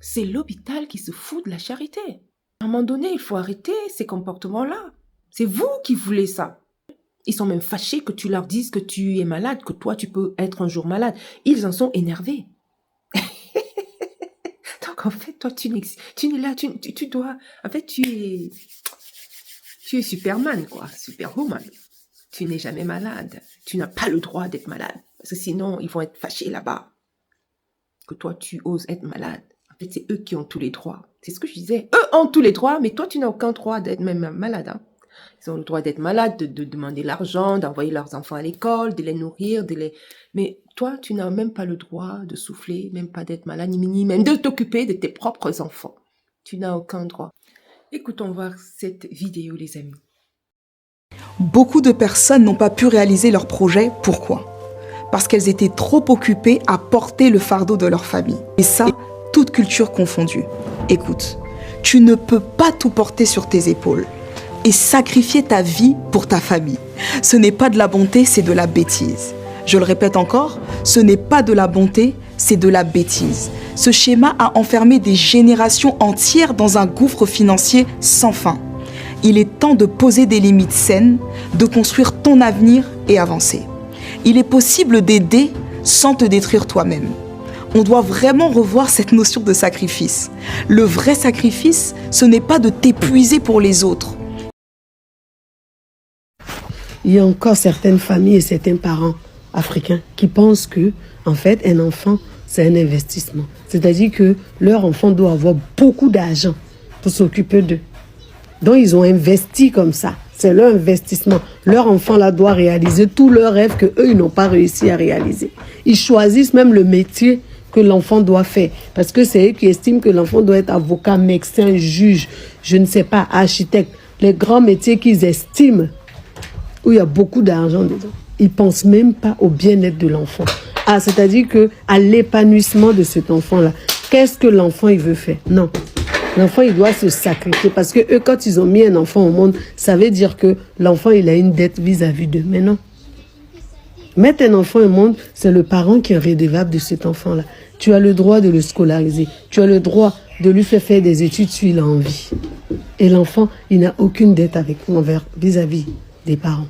C'est l'hôpital qui se fout de la charité. À un moment donné, il faut arrêter ces comportements-là. C'est vous qui voulez ça. Ils sont même fâchés que tu leur dises que tu es malade, que toi, tu peux être un jour malade. Ils en sont énervés. Donc, en fait, toi, tu n'es là, tu dois... En fait, tu es Superman, quoi, Superwoman. Tu n'es jamais malade. Tu n'as pas le droit d'être malade. Parce que sinon, ils vont être fâchés là-bas. Que toi, tu oses être malade. En fait, c'est eux qui ont tous les droits. C'est ce que je disais. Eux ont tous les droits, mais toi, tu n'as aucun droit d'être même malade. Hein. Ils ont le droit d'être malades, de demander l'argent, d'envoyer leurs enfants à l'école, de les nourrir, Mais toi, tu n'as même pas le droit de souffler, même pas d'être malade, ni même de t'occuper de tes propres enfants. Tu n'as aucun droit. Écoutons voir cette vidéo, les amis. Beaucoup de personnes n'ont pas pu réaliser leur projet. Pourquoi? Parce qu'elles étaient trop occupées à porter le fardeau de leur famille. Et ça, toute culture confondue. Écoute, tu ne peux pas tout porter sur tes épaules et sacrifier ta vie pour ta famille. Ce n'est pas de la bonté, c'est de la bêtise. Je le répète encore, ce n'est pas de la bonté, c'est de la bêtise. Ce schéma a enfermé des générations entières dans un gouffre financier sans fin. Il est temps de poser des limites saines, de construire ton avenir et avancer. Il est possible d'aider sans te détruire toi-même. On doit vraiment revoir cette notion de sacrifice. Le vrai sacrifice, ce n'est pas de t'épuiser pour les autres. Il y a encore certaines familles et certains parents africains qui pensent que, en fait, un enfant, c'est un investissement. C'est-à-dire que leur enfant doit avoir beaucoup d'argent pour s'occuper d'eux. Donc, ils ont investi comme ça. C'est leur investissement. Leur enfant, là, doit réaliser tous leurs rêves qu'eux, ils n'ont pas réussi à réaliser. Ils choisissent même le métier que l'enfant doit faire. Parce que c'est eux qui estiment que l'enfant doit être avocat, médecin, juge, je ne sais pas, architecte. Les grands métiers qu'ils estiment, où il y a beaucoup d'argent dedans. Ils ne pensent même pas au bien-être de l'enfant. Ah, c'est-à-dire qu'à l'épanouissement de cet enfant-là, qu'est-ce que l'enfant, il veut faire? Non. L'enfant, il doit se sacrifier parce que eux, quand ils ont mis un enfant au monde, ça veut dire que l'enfant, il a une dette vis-à-vis d'eux. Mais non. Mettre un enfant au monde, c'est le parent qui est redevable de cet enfant-là. Tu as le droit de le scolariser. Tu as le droit de lui faire des études s'il a envie. Et l'enfant, il n'a aucune dette envers vis-à-vis des parents.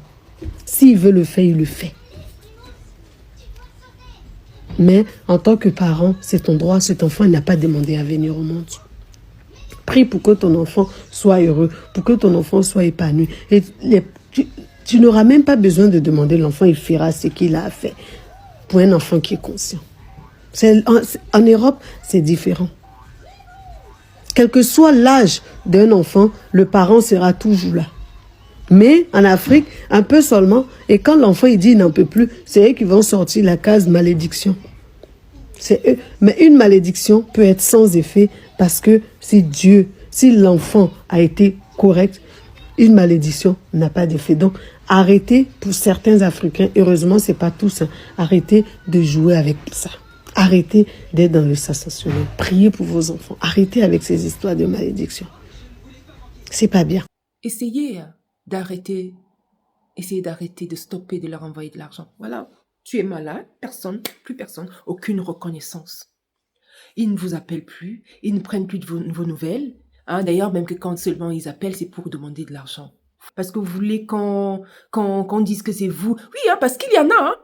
S'il veut le faire, il le fait. Mais en tant que parent, c'est ton droit. Cet enfant, il n'a pas demandé à venir au monde. Prie pour que ton enfant soit heureux, pour que ton enfant soit épanoui. Et tu n'auras même pas besoin de demander, l'enfant, il fera ce qu'il a à faire. Pour un enfant qui est conscient. En Europe, c'est différent. Quel que soit l'âge d'un enfant, le parent sera toujours là. Mais en Afrique, un peu seulement, et quand l'enfant il dit il n'en peut plus, c'est eux qui vont sortir la case malédiction. C'est eux. Mais une malédiction peut être sans effet parce que si l'enfant a été correct, une malédiction n'a pas d'effet. Donc, arrêtez pour certains Africains, heureusement, c'est pas tous, hein, arrêtez de jouer avec ça. Arrêtez d'être dans le sensationnel. Priez pour vos enfants. Arrêtez avec ces histoires de malédiction. C'est pas bien. Essayez d'arrêter de stopper de leur envoyer de l'argent. Voilà. Tu es malade, plus personne, aucune reconnaissance. Ils ne vous appellent plus, ils ne prennent plus de vos nouvelles. Hein, d'ailleurs, même que quand seulement ils appellent, c'est pour demander de l'argent. Parce que vous voulez qu'on dise que c'est vous. Oui, hein, parce qu'il y en a. Hein.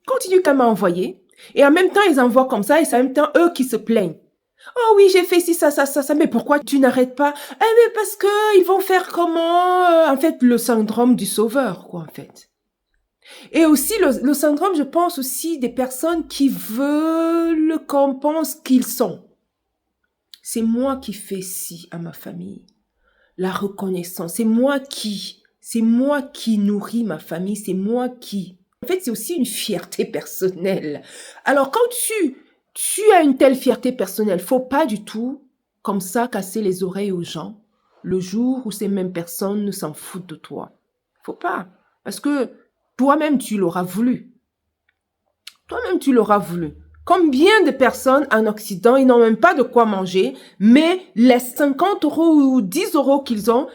Continue quand même à envoyer. Et en même temps, ils envoient comme ça et c'est en même temps eux qui se plaignent. Oh oui, j'ai fait ci, ça, mais pourquoi tu n'arrêtes pas? Eh mais parce que ils vont faire comment? En fait, le syndrome du sauveur, quoi, en fait. Et aussi, le syndrome, je pense aussi des personnes qui veulent qu'on pense qu'ils sont. C'est moi qui fais ci à ma famille. La reconnaissance, c'est moi qui nourris ma famille, c'est moi qui... En fait, c'est aussi une fierté personnelle. Alors, quand tu as une telle fierté personnelle, faut pas du tout, comme ça, casser les oreilles aux gens, le jour où ces mêmes personnes ne s'en foutent de toi. Faut pas. Parce que toi-même, tu l'auras voulu. Toi-même, tu l'auras voulu. Combien de personnes en Occident, ils n'ont même pas de quoi manger, mais les 50 € ou 10 € qu'ils ont,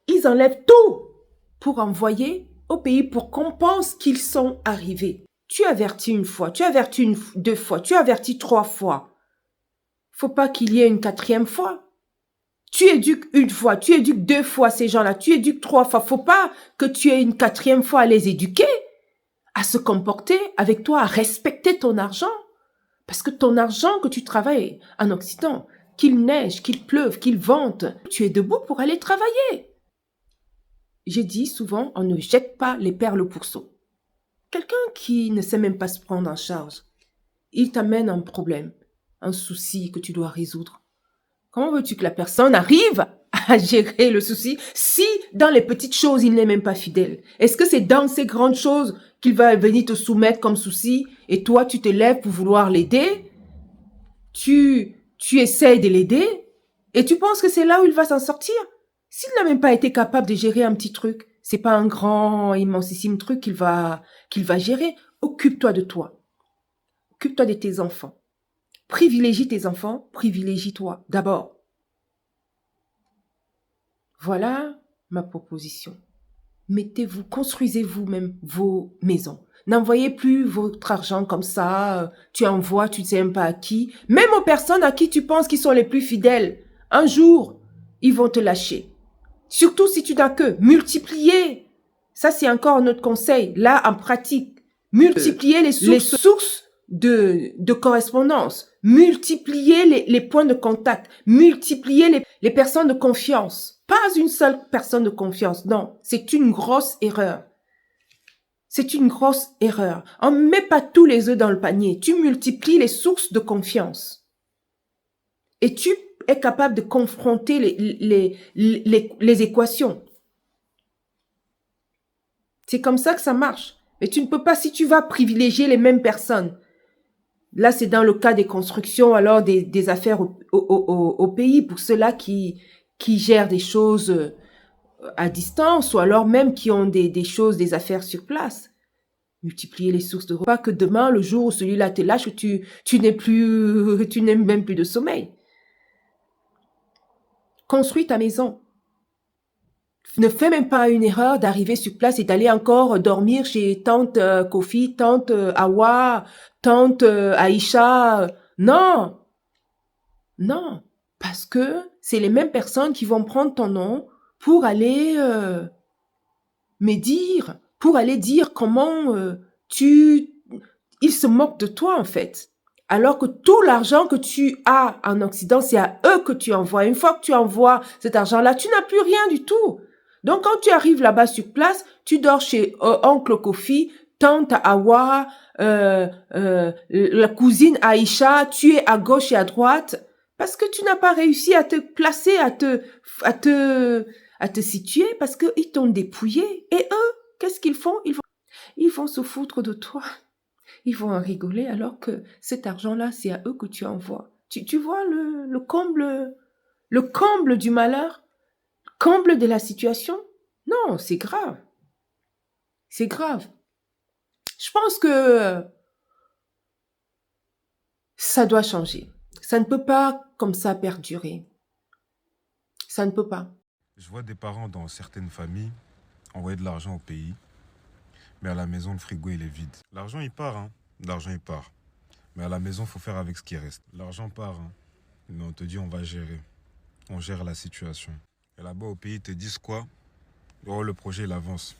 ils enlèvent tout pour envoyer au pays pour qu'on pense qu'ils sont arrivés. Tu avertis une fois, tu avertis deux fois, tu avertis 3 fois. Faut pas qu'il y ait une quatrième fois. Tu éduques une fois, tu éduques 2 fois ces gens-là, tu éduques 3 fois. Faut pas que tu aies une quatrième fois à les éduquer, à se comporter avec toi, à respecter ton argent. Parce que ton argent que tu travailles en Occident, qu'il neige, qu'il pleuve, qu'il vente, tu es debout pour aller travailler. J'ai dit souvent, on ne jette pas les perles au pourceau. Quelqu'un qui ne sait même pas se prendre en charge, il t'amène un problème, un souci que tu dois résoudre. Comment veux-tu que la personne arrive à gérer le souci si dans les petites choses, il n'est même pas fidèle? Est-ce que c'est dans ces grandes choses qu'il va venir te soumettre comme souci et toi, tu te lèves pour vouloir l'aider? Tu essaies de l'aider et tu penses que c'est là où il va s'en sortir? S'il n'a même pas été capable de gérer un petit truc, c'est pas un grand, immensissime truc qu'il va gérer. Occupe-toi de toi. Occupe-toi de tes enfants. Privilégie tes enfants, privilégie-toi d'abord. Voilà ma proposition. Mettez-vous, construisez vous-même vos maisons. N'envoyez plus votre argent comme ça, tu envoies, tu ne sais même pas à qui. Même aux personnes à qui tu penses qu'ils sont les plus fidèles. Un jour, ils vont te lâcher. Surtout si tu n'as que multiplier. Ça, c'est encore notre conseil, là, en pratique. Multiplier les sources de correspondance. Multiplier les points de contact. Multiplier les personnes de confiance. Pas une seule personne de confiance. Non, c'est une grosse erreur. C'est une grosse erreur. On ne met pas tous les œufs dans le panier. Tu multiplies les sources de confiance. Et tu es capable de confronter les équations. C'est comme ça que ça marche. Mais tu ne peux pas, si tu vas privilégier les mêmes personnes. Là, c'est dans le cas des constructions, alors des affaires au pays, pour ceux-là qui gèrent des choses à distance, ou alors même qui ont des choses, des affaires sur place. Multiplier les sources de repas, que demain, le jour où celui-là te lâche, tu n'aies même plus de sommeil. Construis ta maison. Ne fais même pas une erreur d'arriver sur place et d'aller encore dormir chez tante Kofi, tante Awa, tante Aïcha. Non, non, parce que c'est les mêmes personnes qui vont prendre ton nom pour aller médire, pour aller dire comment ils se moquent de toi en fait. Alors que tout l'argent que tu as en Occident, c'est à eux que tu envoies. Une fois que tu envoies cet argent-là, tu n'as plus rien du tout. Donc, quand tu arrives là-bas sur place, tu dors chez oncle Kofi, tante Awa, la cousine Aïcha, tu es à gauche et à droite, parce que tu n'as pas réussi à te placer, à te situer, parce qu'ils t'ont dépouillé. Et eux, qu'est-ce qu'ils font? Ils vont se foutre de toi. Ils vont en rigoler alors que cet argent-là, c'est à eux que tu envoies. Tu vois le comble du malheur? Comble de la situation? Non, c'est grave. C'est grave. Je pense que ça doit changer. Ça ne peut pas comme ça perdurer. Ça ne peut pas. Je vois des parents dans certaines familles envoyer de l'argent au pays, mais à la maison, le frigo, il est vide. L'argent, il part, hein. L'argent, il part. Mais à la maison, il faut faire avec ce qui reste. L'argent part, hein. Mais on te dit, on va gérer. On gère la situation. Et là-bas, au pays, ils te disent quoi? Oh, le projet, il avance.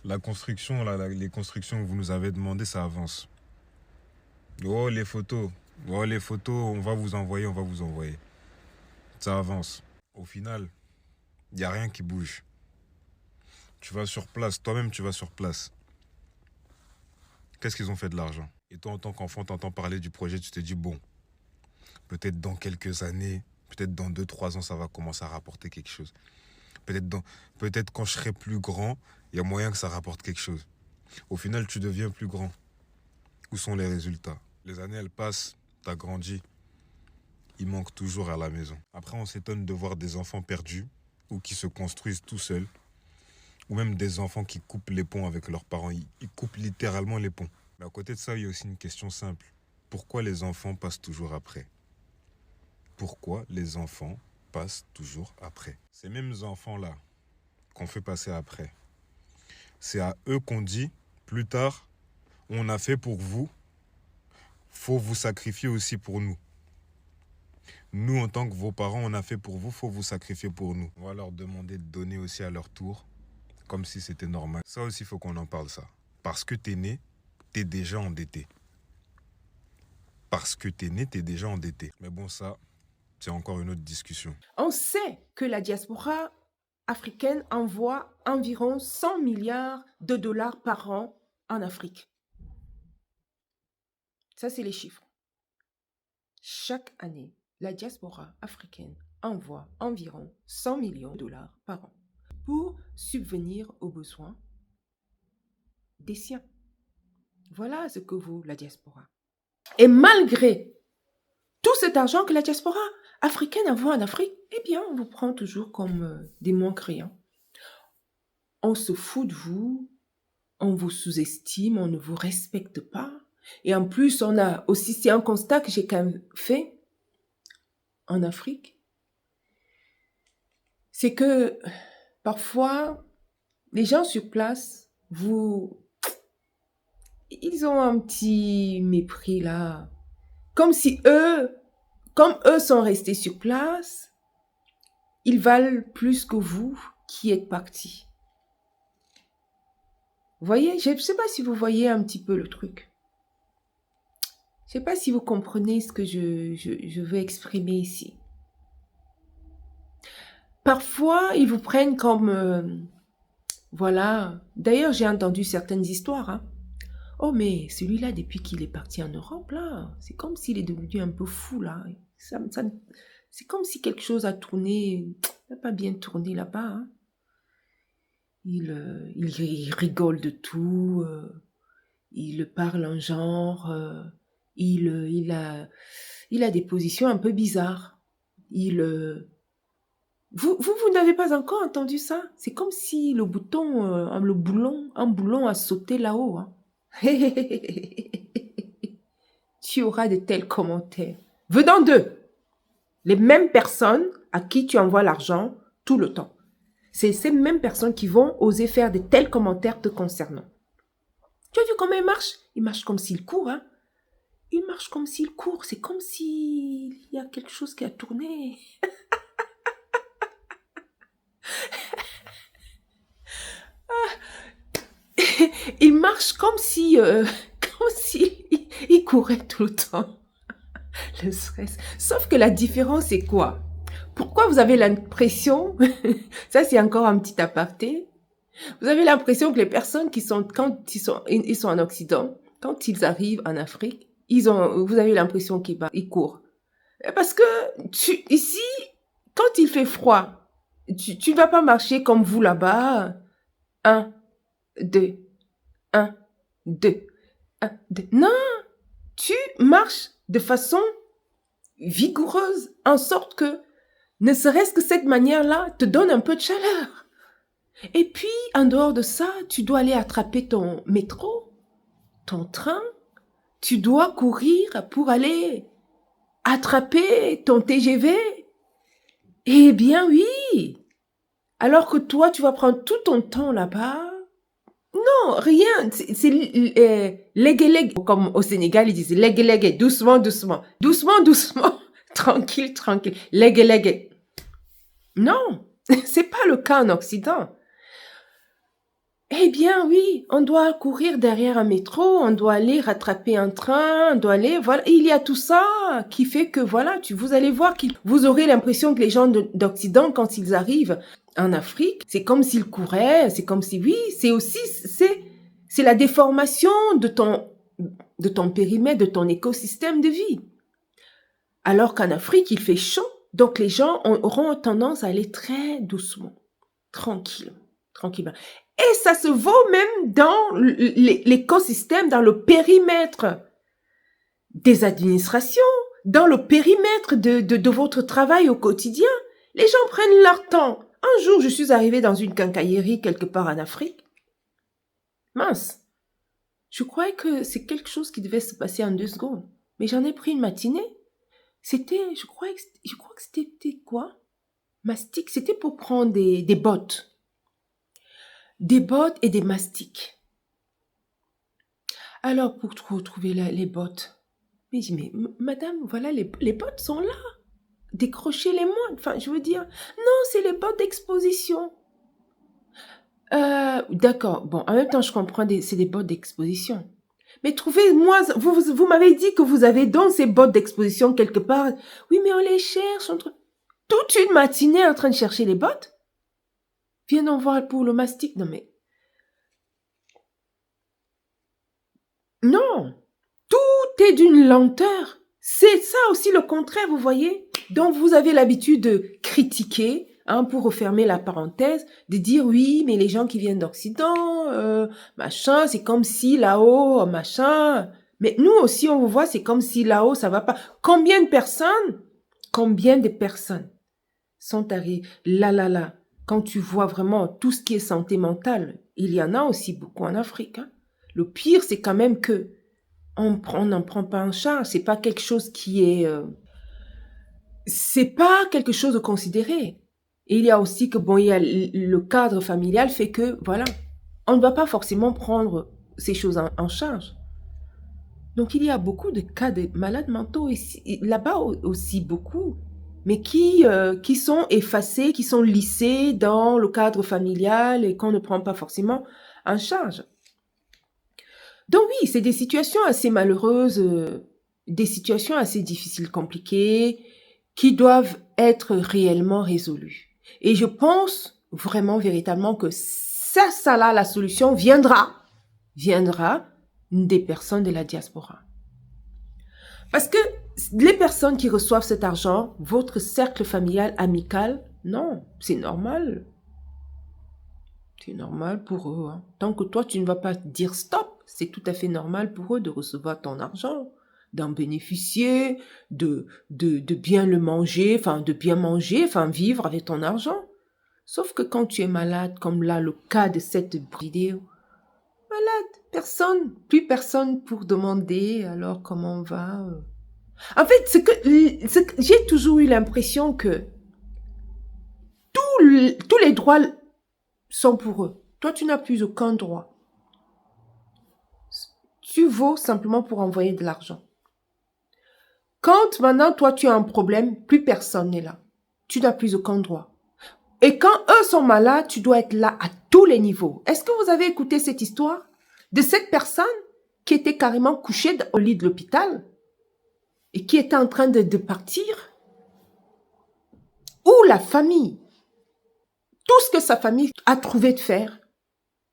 La construction, les constructions que vous nous avez demandées, ça avance. Oh, les photos. Oh, les photos, on va vous envoyer. Ça avance. Au final, il n'y a rien qui bouge. Tu vas sur place, toi-même, tu vas sur place. Qu'est-ce qu'ils ont fait de l'argent? Et toi, en tant qu'enfant, tu entends parler du projet, tu te dis, bon, peut-être dans quelques années, peut-être dans 2-3 ans, ça va commencer à rapporter quelque chose. Peut-être quand je serai plus grand, il y a moyen que ça rapporte quelque chose. Au final, tu deviens plus grand. Où sont les résultats? Les années, elles passent, tu as grandi. Il manque toujours à la maison. Après, on s'étonne de voir des enfants perdus ou qui se construisent tout seuls. Ou même des enfants qui coupent les ponts avec leurs parents. Ils coupent littéralement les ponts. Mais à côté de ça, il y a aussi une question simple. Pourquoi les enfants passent toujours après? Pourquoi les enfants passent toujours après? Ces mêmes enfants-là qu'on fait passer après, c'est à eux qu'on dit, plus tard, on a fait pour vous, faut vous sacrifier aussi pour nous. Nous, en tant que vos parents, on a fait pour vous, faut vous sacrifier pour nous. On va leur demander de donner aussi à leur tour, comme si c'était normal. Ça aussi, il faut qu'on en parle, ça. Parce que t'es né, t'es déjà endetté. Parce que t'es né, t'es déjà endetté. Mais bon, ça, c'est encore une autre discussion. On sait que la diaspora africaine envoie environ 100 milliards de dollars par an en Afrique. Ça, c'est les chiffres. Chaque année, la diaspora africaine envoie environ 100 millions de dollars par an pour subvenir aux besoins des siens. Voilà ce que vaut la diaspora. Et malgré tout cet argent que la diaspora africaine envoie en Afrique, eh bien, on vous prend toujours comme des moins-créants. On se fout de vous, on vous sous-estime, on ne vous respecte pas. Et en plus, on a aussi, c'est un constat que j'ai quand même fait en Afrique, c'est que parfois, les gens sur place, ils ont un petit mépris là. Comme eux sont restés sur place, ils valent plus que vous qui êtes partis. Vous voyez, je ne sais pas si vous voyez un petit peu le truc. Je ne sais pas si vous comprenez ce que je veux exprimer ici. Parfois, ils vous prennent comme... voilà. D'ailleurs, j'ai entendu certaines histoires. Hein. Oh, mais celui-là, depuis qu'il est parti en Europe, là, c'est comme s'il est devenu un peu fou, là. C'est comme si quelque chose a tourné, n'a pas bien tourné là-bas. Hein. Il rigole de tout, il parle en genre, il a des positions un peu bizarres. Vous n'avez pas encore entendu ça? C'est comme si un boulon a sauté là-haut. Hein. Tu auras de tels commentaires. Venant d'eux, les mêmes personnes à qui tu envoies l'argent tout le temps. C'est ces mêmes personnes qui vont oser faire de tels commentaires te concernant. Tu as vu comment il marche? Il marche comme s'il court. Hein? Il marche comme s'il court. C'est comme s'il y a quelque chose qui a tourné. Il marche comme si il courait tout le temps. Le stress. Sauf que la différence, c'est quoi? Pourquoi vous avez l'impression, ça c'est encore un petit aparté, vous avez l'impression que les personnes quand ils sont en Occident, quand ils arrivent en Afrique, vous avez l'impression qu'ils courent. Parce que ici, quand il fait froid, tu ne vas pas marcher comme vous là-bas. 1, 2, 1, 2, 1, 2. Non, tu marches de façon vigoureuse, en sorte que, ne serait-ce que cette manière-là, te donne un peu de chaleur. Et puis, en dehors de ça, tu dois aller attraper ton métro, ton train, tu dois courir pour aller attraper ton TGV. Eh bien oui, alors que toi, tu vas prendre tout ton temps là-bas. Non, rien, c'est légué, comme au Sénégal, ils disent légué, doucement, doucement, doucement, doucement, tranquille, tranquille, légué. Non, c'est pas le cas en Occident. Eh bien oui, on doit courir derrière un métro, on doit aller rattraper un train, on doit aller, voilà, il y a tout ça qui fait que voilà, vous allez voir vous aurez l'impression que les gens d'Occident, quand ils arrivent en Afrique, c'est comme s'ils couraient, c'est comme si, oui, c'est la déformation de ton périmètre, de ton écosystème de vie. Alors qu'en Afrique, il fait chaud, donc les gens auront tendance à aller très doucement, tranquillement. Et ça se vaut même dans l'écosystème, dans le périmètre des administrations, dans le périmètre de votre travail au quotidien. Les gens prennent leur temps. Un jour, je suis arrivée dans une quincaillerie quelque part en Afrique. Mince, je croyais que c'est quelque chose qui devait se passer en 2 secondes. Mais j'en ai pris une matinée. Je crois que c'était quoi? Mastic, c'était pour prendre des bottes. Des bottes et des mastiques. Alors, pour trouver les bottes, mais je dis, mais madame, voilà, les bottes sont là. décrocher les moines. Enfin, je veux dire, non, c'est les bottes d'exposition. D'accord. Bon, en même temps, je comprends, c'est des bottes d'exposition. Mais trouvez-moi, vous m'avez dit que vous avez donc ces bottes d'exposition quelque part. Oui, mais on les cherche toute une matinée en train de chercher les bottes. Viens en voir pour le mastic. Non, mais... Non. Tout est d'une lenteur. C'est ça aussi le contraire, vous voyez. Donc, vous avez l'habitude de critiquer, pour refermer la parenthèse, de dire oui, mais les gens qui viennent d'Occident, machin, c'est comme si là-haut, machin. Mais nous aussi, on vous voit, c'est comme si là-haut, ça va pas. Combien de personnes sont arrivées là, quand tu vois vraiment tout ce qui est santé mentale, il y en a aussi beaucoup en Afrique. Hein. Le pire, c'est quand même que on n'en prend pas en charge. C'est pas quelque chose qui est... c'est pas quelque chose de considéré. Et il y a aussi que, bon, il y a le cadre familial fait que, voilà, on ne va pas forcément prendre ces choses en charge. Donc, il y a beaucoup de cas de malades mentaux ici, là-bas aussi beaucoup, mais qui sont effacés, qui sont lissés dans le cadre familial et qu'on ne prend pas forcément en charge. Donc oui, c'est des situations assez malheureuses, des situations assez difficiles, compliquées, qui doivent être réellement résolues. Et je pense vraiment, véritablement que ça là, la solution viendra des personnes de la diaspora. Parce que les personnes qui reçoivent cet argent, votre cercle familial, amical, non, c'est normal. C'est normal pour eux. Hein. Tant que toi, tu ne vas pas dire stop, c'est tout à fait normal pour eux de recevoir ton argent, d'en bénéficier, de bien le manger, de bien manger, vivre avec ton argent. Sauf que quand tu es malade, comme là, le cas de cette vidéo, malade, plus personne pour demander alors comment on va. En fait, j'ai toujours eu l'impression que tous les droits sont pour eux. Toi, tu n'as plus aucun droit. Tu vaux simplement pour envoyer de l'argent. Quand maintenant, toi, tu as un problème, plus personne n'est là. Tu n'as plus aucun droit. Et quand eux sont malades, tu dois être là à tous les niveaux. Est-ce que vous avez écouté cette histoire de cette personne qui était carrément couchée au lit de l'hôpital et qui était en train de partir? Ou la famille, tout ce que sa famille a trouvé de faire,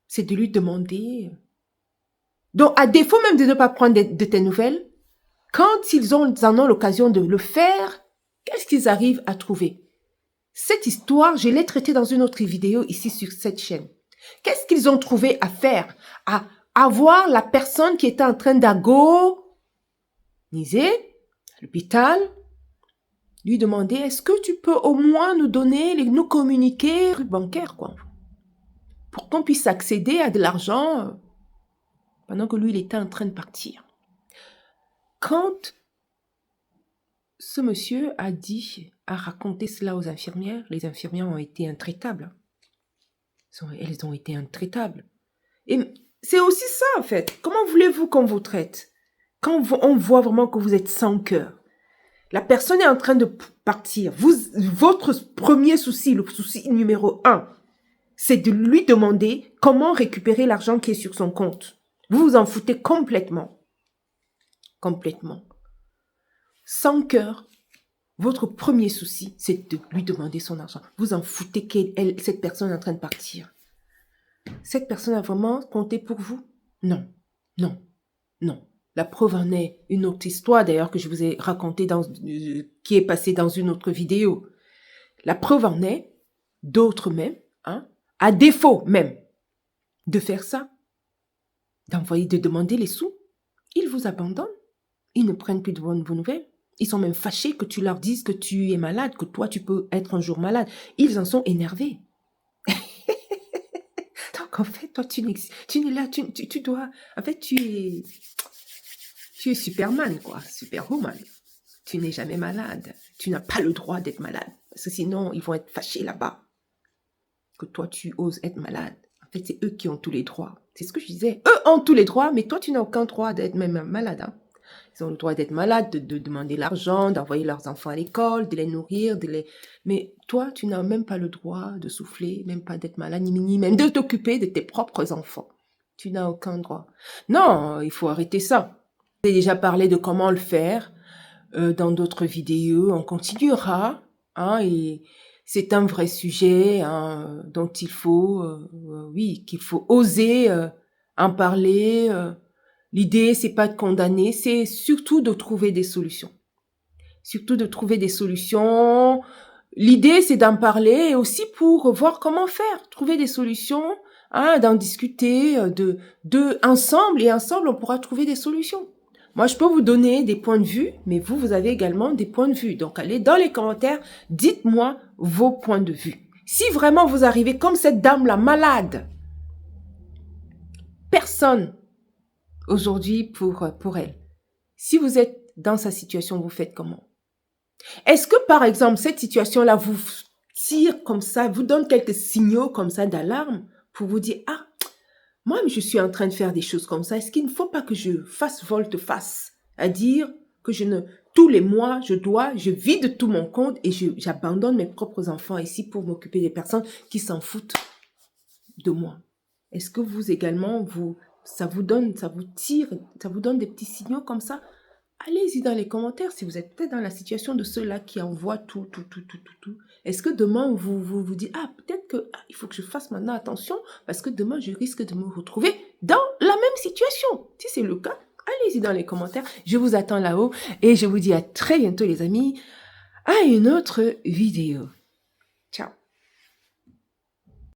c'est de lui demander. Donc, à défaut même de ne pas prendre de tes nouvelles, quand ils en ont l'occasion de le faire, qu'est-ce qu'ils arrivent à trouver? Cette histoire, je l'ai traitée dans une autre vidéo ici sur cette chaîne. Qu'est-ce qu'ils ont trouvé à faire? À avoir la personne qui était en train d'agoniser à l'hôpital, lui demander, est-ce que tu peux au moins nous donner, nous communiquer bancaire, quoi, pour qu'on puisse accéder à de l'argent pendant que lui, il était en train de partir. Quand ce monsieur a raconté cela aux infirmières, les infirmières ont été intraitables. Elles ont été intraitables. Et c'est aussi ça, en fait. Comment voulez-vous qu'on vous traite? Quand on voit vraiment que vous êtes sans cœur. La personne est en train de partir. Votre premier souci, le souci numéro 1, c'est de lui demander comment récupérer l'argent qui est sur son compte. Vous vous en foutez complètement. Complètement. Sans cœur, votre premier souci, c'est de lui demander son argent. Vous en foutez que cette personne est en train de partir. Cette personne a vraiment compté pour vous? Non, non, non. La preuve en est une autre histoire, d'ailleurs, que je vous ai racontée, qui est passée dans une autre vidéo. La preuve en est, d'autres même, à défaut même de faire ça, de demander les sous, ils vous abandonnent. Ils ne prennent plus de vos nouvelles. Ils sont même fâchés que tu leur dises que tu es malade, que toi, tu peux être un jour malade. Ils en sont énervés. Donc, en fait, toi, tu n'es là, tu dois... En fait, tu es Superman, quoi, Superwoman. Tu n'es jamais malade. Tu n'as pas le droit d'être malade. Parce que sinon, ils vont être fâchés là-bas. Que toi, tu oses être malade. En fait, c'est eux qui ont tous les droits. C'est ce que je disais. Eux ont tous les droits, mais toi, tu n'as aucun droit d'être même malade. Hein. Ils ont le droit d'être malades, de demander l'argent, d'envoyer leurs enfants à l'école, de les nourrir, Mais toi, tu n'as même pas le droit de souffler, même pas d'être malade, ni même de t'occuper de tes propres enfants. Tu n'as aucun droit. Non, il faut arrêter ça. J'ai déjà parlé de comment le faire dans d'autres vidéos. On continuera, hein, et c'est un vrai sujet dont il faut, qu'il faut oser en parler. L'idée, c'est pas de condamner, c'est surtout de trouver des solutions. Surtout de trouver des solutions. L'idée, c'est d'en parler et aussi pour voir comment faire, trouver des solutions, d'en discuter ensemble, et ensemble, on pourra trouver des solutions. Moi, je peux vous donner des points de vue, mais vous avez également des points de vue. Donc, allez dans les commentaires, dites-moi vos points de vue. Si vraiment vous arrivez comme cette dame-là, malade, personne aujourd'hui pour elle. Si vous êtes dans sa situation, vous faites comment? Est-ce que, par exemple, cette situation-là vous tire comme ça, vous donne quelques signaux comme ça d'alarme pour vous dire, moi, je suis en train de faire des choses comme ça. Est-ce qu'il ne faut pas que je fasse volte-face à dire que tous les mois, je vide tout mon compte et j'abandonne mes propres enfants ici pour m'occuper des personnes qui s'en foutent de moi? Est-ce que vous également, ça vous tire, ça vous donne des petits signaux comme ça? Allez-y dans les commentaires si vous êtes peut-être dans la situation de ceux-là qui envoient tout. Est-ce que demain, vous dites, peut-être que il faut que je fasse maintenant attention parce que demain, je risque de me retrouver dans la même situation. Si c'est le cas, allez-y dans les commentaires. Je vous attends là-haut et je vous dis à très bientôt les amis, à une autre vidéo. Ciao.